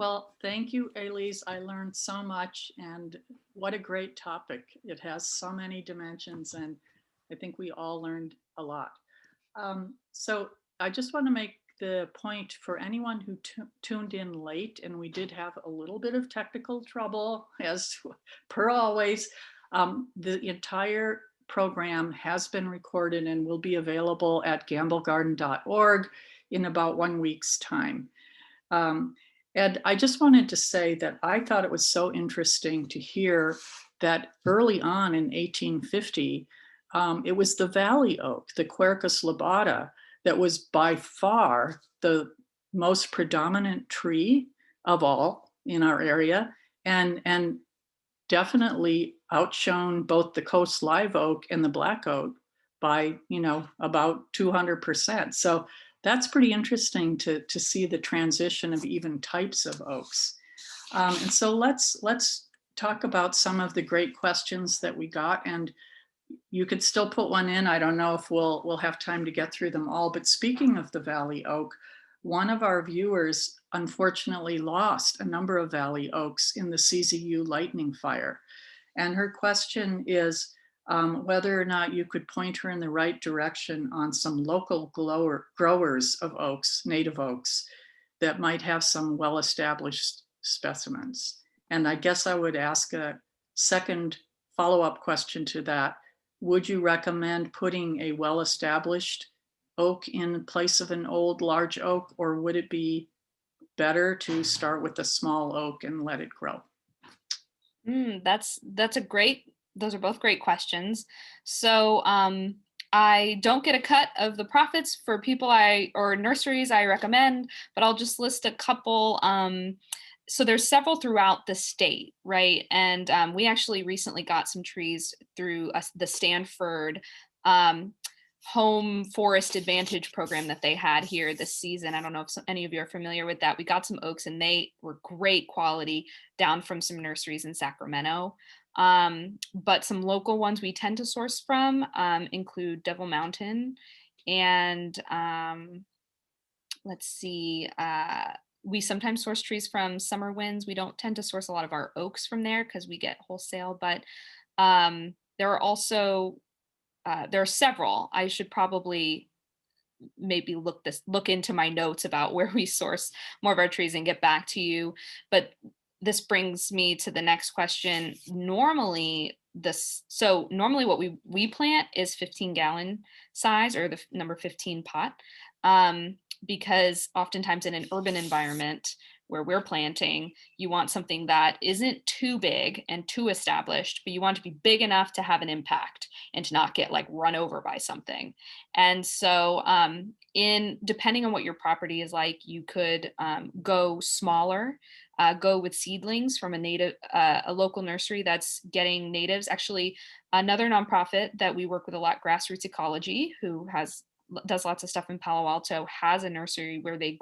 Well, thank you, Elise. I learned so much, and what a great topic. It has so many dimensions, and I think we all learned a lot. So I just want to make the point for anyone who tuned in late, and we did have a little bit of technical trouble, as per always. The entire program has been recorded and will be available at gamblegarden.org in about 1 week's time. Um, and I just wanted to say that I thought it was so interesting to hear that early on in 1850, it was the valley oak, the Quercus lobata, that was by far the most predominant tree of all in our area, and definitely outshone both the coast live oak and the black oak by about 200%. So that's pretty interesting to see the transition of even types of oaks. And so let's talk about some of the great questions that we got, and you could still put one in. I don't know if we'll have time to get through them all, but speaking of the valley oak, one of our viewers unfortunately lost a number of valley oaks in the CZU lightning fire. And her question is whether or not you could point her in the right direction on some local growers of oaks, native oaks, that might have some well-established specimens. And I guess I would ask a second follow-up question to that. Would you recommend putting a well-established oak in place of an old large oak, or would it be better to start with a small oak and let it grow? That's a great. Those are both great questions. So I don't get a cut of the profits for people I or nurseries I recommend, but I'll just list a couple. So there's several throughout the state, right? And we actually recently got some trees through the Stanford um, Home Forest Advantage program that they had here this season. I don't know if any of you are familiar with that. We got some oaks and they were great quality down from some nurseries in Sacramento. But some local ones we tend to source from include Devil Mountain and let's see. We sometimes source trees from Summer Winds. We don't tend to source a lot of our oaks from there because we get wholesale, but there are also there are several. I should probably maybe look into my notes about where we source more of our trees and get back to you. But this brings me to the next question. Normally what we plant is 15-gallon size or the number 15 pot. Because oftentimes in an urban environment where we're planting, you want something that isn't too big and too established, but you want to be big enough to have an impact and to not get like run over by something. And so, in depending on what your property is like, you could go smaller, go with seedlings from a local nursery that's getting natives. Actually, another nonprofit that we work with a lot, Grassroots Ecology, who does lots of stuff in Palo Alto, has a nursery where they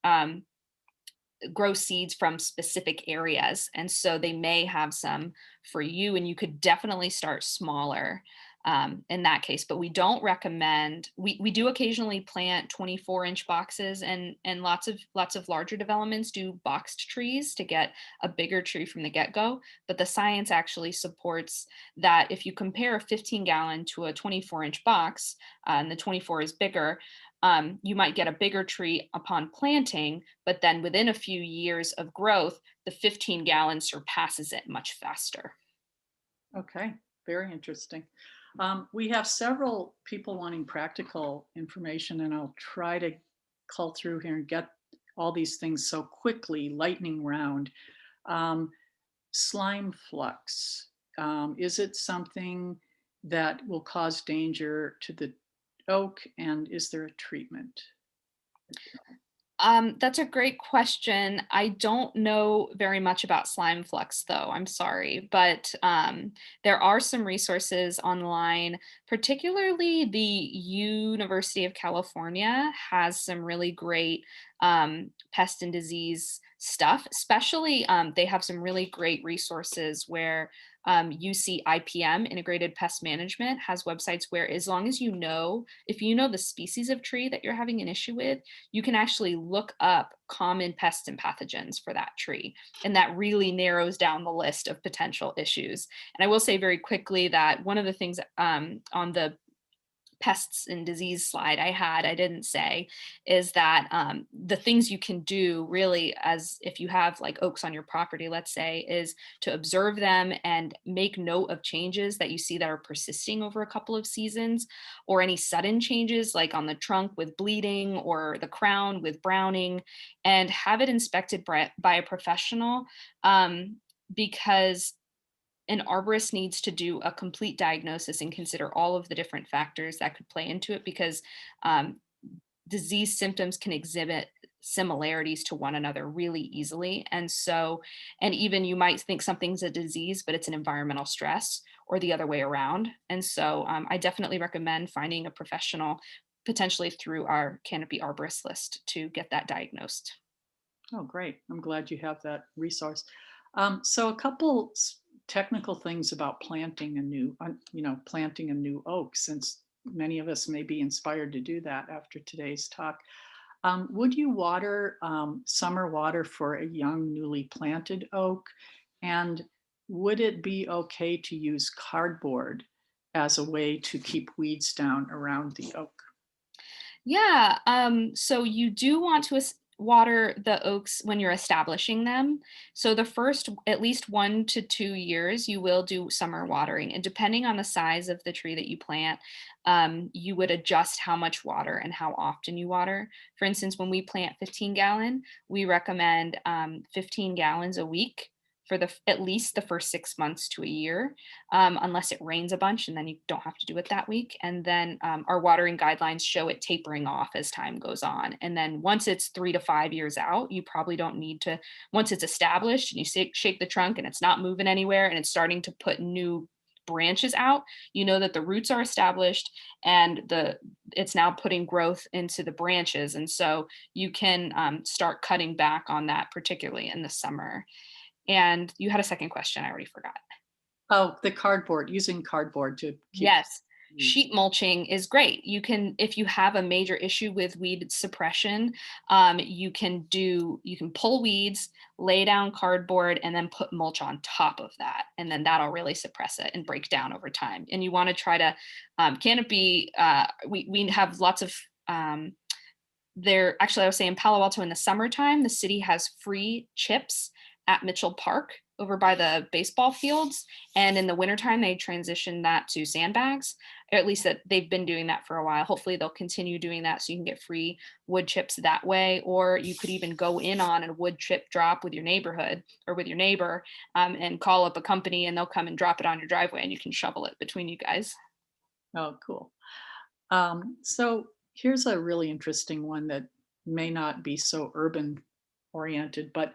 um, grow seeds from specific areas. And so they may have some for you, and you could definitely start smaller in that case. But we don't recommend, we do occasionally plant 24-inch boxes, and lots of larger developments do boxed trees to get a bigger tree from the get-go. But the science actually supports that if you compare a 15-gallon to a 24-inch box, and the 24 is bigger, you might get a bigger tree upon planting, but then within a few years of growth, the 15-gallon surpasses it much faster. Okay, very interesting. We have several people wanting practical information, and I'll try to cull through here and get all these things so quickly, lightning round. Um, Slime flux, is it something that will cause danger to the oak, and is there a treatment? That's a great question. I don't know very much about slime flux, though. I'm sorry, but there are some resources online. Particularly, the University of California has some really great pest and disease stuff. Especially, they have some really great resources where UC IPM, Integrated Pest Management, has websites where, as long as you know, if you know the species of tree that you're having an issue with, you can actually look up common pests and pathogens for that tree. And that really narrows down the list of potential issues. And I will say very quickly that one of the things on the pests and disease slide I didn't say, is that the things you can do really, as if you have like oaks on your property, let's say, is to observe them and make note of changes that you see that are persisting over a couple of seasons, or any sudden changes like on the trunk with bleeding or the crown with browning, and have it inspected by a professional, because an arborist needs to do a complete diagnosis and consider all of the different factors that could play into it, because um, disease symptoms can exhibit similarities to one another really easily. And so, and even you might think something's a disease, but it's an environmental stress, or the other way around. And so I definitely recommend finding a professional, potentially through our canopy arborist list, to get that diagnosed. Oh, great. I'm glad you have that resource. So a couple technical things about planting a new, planting a new oak, since many of us may be inspired to do that after today's talk. Would you water summer water for a young, newly planted oak? And would it be okay to use cardboard as a way to keep weeds down around the oak? Yeah. So you do want to water the oaks when you're establishing them. So the first at least 1 to 2 years, you will do summer watering. And depending on the size of the tree that you plant, you would adjust how much water and how often you water. For instance, when we plant 15-gallon, we recommend 15 gallons a week for at least the first 6 months to a year, unless it rains a bunch, and then you don't have to do it that week. And then our watering guidelines show it tapering off as time goes on. And then once it's 3 to 5 years out, you probably don't need to, once it's established and you shake the trunk and it's not moving anywhere and it's starting to put new branches out, you know that the roots are established, and it's now putting growth into the branches. And so you can start cutting back on that, particularly in the summer. And you had a second question, I already forgot. Oh, the cardboard, using cardboard to keep Yes. weeds. Sheet mulching is great. You can, if you have a major issue with weed suppression, you can pull weeds, lay down cardboard, and then put mulch on top of that. And then that'll really suppress it and break down over time. And you want to try to canopy, we have lots of, there, actually, I was saying Palo Alto in the summertime, the city has free chips at Mitchell Park over by the baseball fields. And in the wintertime, they transition that to sandbags, or at least that they've been doing that for a while. Hopefully they'll continue doing that so you can get free wood chips that way. Or you could even go in on a wood chip drop with your neighborhood or with your neighbor, and call up a company and they'll come and drop it on your driveway and you can shovel it between you guys. Oh, cool. So here's a really interesting one that may not be so urban oriented, but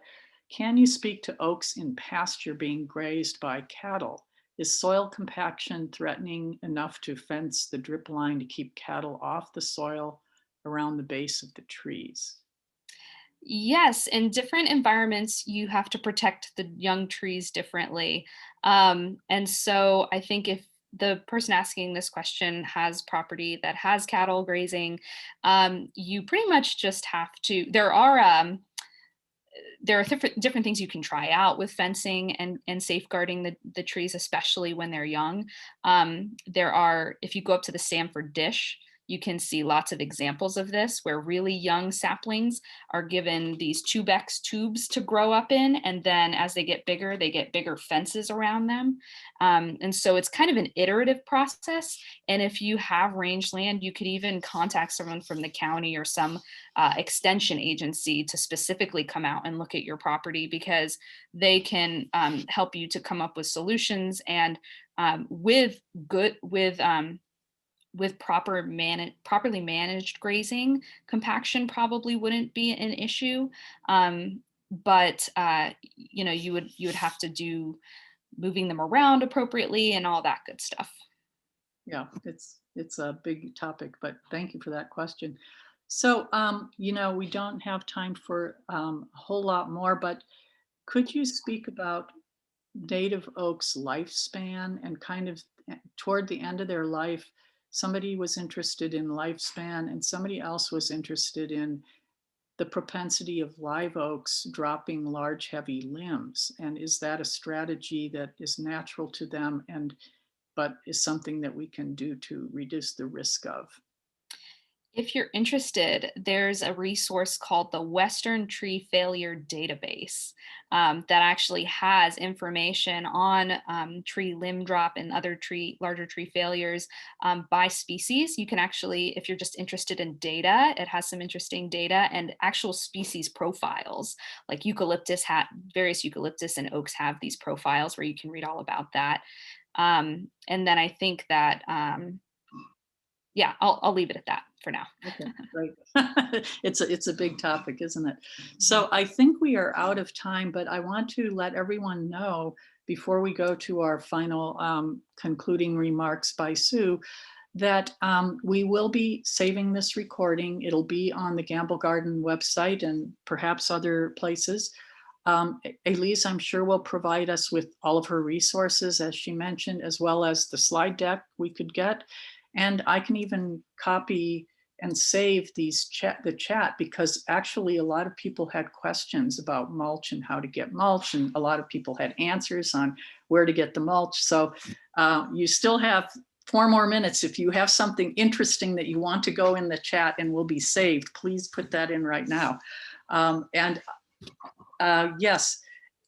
can you speak to oaks in pasture being grazed by cattle? Is soil compaction threatening enough to fence the drip line to keep cattle off the soil around the base of the trees? Yes, in different environments, you have to protect the young trees differently. And so I think if the person asking this question has property that has cattle grazing, you pretty much just have to, there are different things you can try out with fencing and safeguarding the trees, especially when they're young. There are, if you go up to the Stanford dish, you can see lots of examples of this where really young saplings are given these tubex tubes to grow up in. And then as they get bigger fences around them. And so it's kind of an iterative process. And if you have range land, you could even contact someone from the county or some extension agency to specifically come out and look at your property, because they can help you to come up with solutions. And with good with properly managed grazing, compaction probably wouldn't be an issue. But you would have to do moving them around appropriately and all that good stuff. Yeah, it's a big topic, but thank you for that question. So, we don't have time for a whole lot more, but could you speak about native oaks lifespan and kind of toward the end of their life, somebody was interested in lifespan and somebody else was interested in the propensity of live oaks dropping large, heavy limbs. And is that a strategy that is natural to them and but is something that we can do to reduce the risk of? If you're interested, there's a resource called the Western Tree Failure Database that actually has information on tree limb drop and other larger tree failures by species. You can actually, if you're just interested in data, it has some interesting data and actual species profiles. Like various eucalyptus and oaks have these profiles where you can read all about that. And then I think that, yeah, I'll leave it at that for now. Okay, great. It's a big topic, isn't it? So I think we are out of time, but I want to let everyone know before we go to our final concluding remarks by Sue that we will be saving this recording. It'll be on the Gamble Garden website and perhaps other places. Elise, I'm sure, will provide us with all of her resources, as she mentioned, as well as the slide deck we could get. And I can even copy and save the chat because actually a lot of people had questions about mulch and how to get mulch, and a lot of people had answers on where to get the mulch. So you still have 4 more minutes. If you have something interesting that you want to go in the chat and will be saved, please put that in right now. Yes,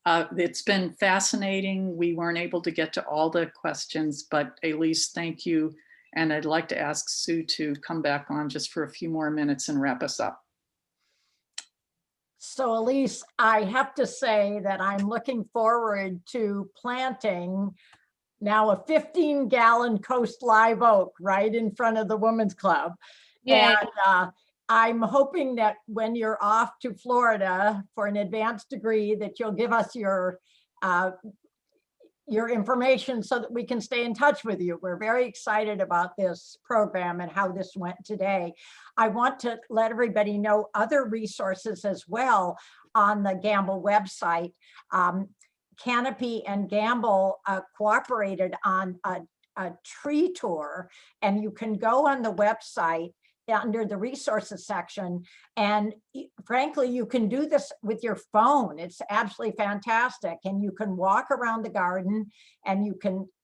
it's been fascinating. We weren't able to get to all the questions, but Elise, thank you. And I'd like to ask Sue to come back on just for a few more minutes and wrap us up. So Elise, I have to say that I'm looking forward to planting now a 15-gallon Coast live oak right in front of the Women's Club. Yay. And I'm hoping that when you're off to Florida for an advanced degree, that you'll give us your information so that we can stay in touch with you. We're very excited about this program and how this went today. I want to let everybody know other resources as well on the Gamble website. Canopy and Gamble cooperated on a tree tour, and you can go on the website under the resources section. And frankly, you can do this with your phone. It's absolutely fantastic. And you can walk around the garden and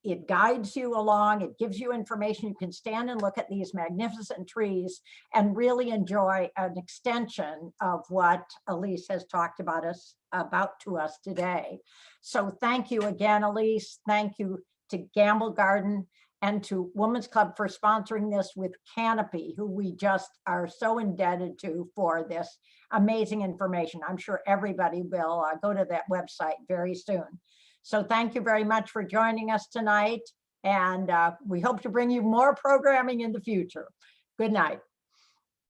it guides you along. It gives you information. You can stand and look at these magnificent trees and really enjoy an extension of what Elise has talked about to us today. So thank you again, Elise. Thank you to Gamble Garden and to Women's Club for sponsoring this with Canopy, who we just are so indebted to for this amazing information. I'm sure everybody will go to that website very soon. So thank you very much for joining us tonight. And we hope to bring you more programming in the future. Good night.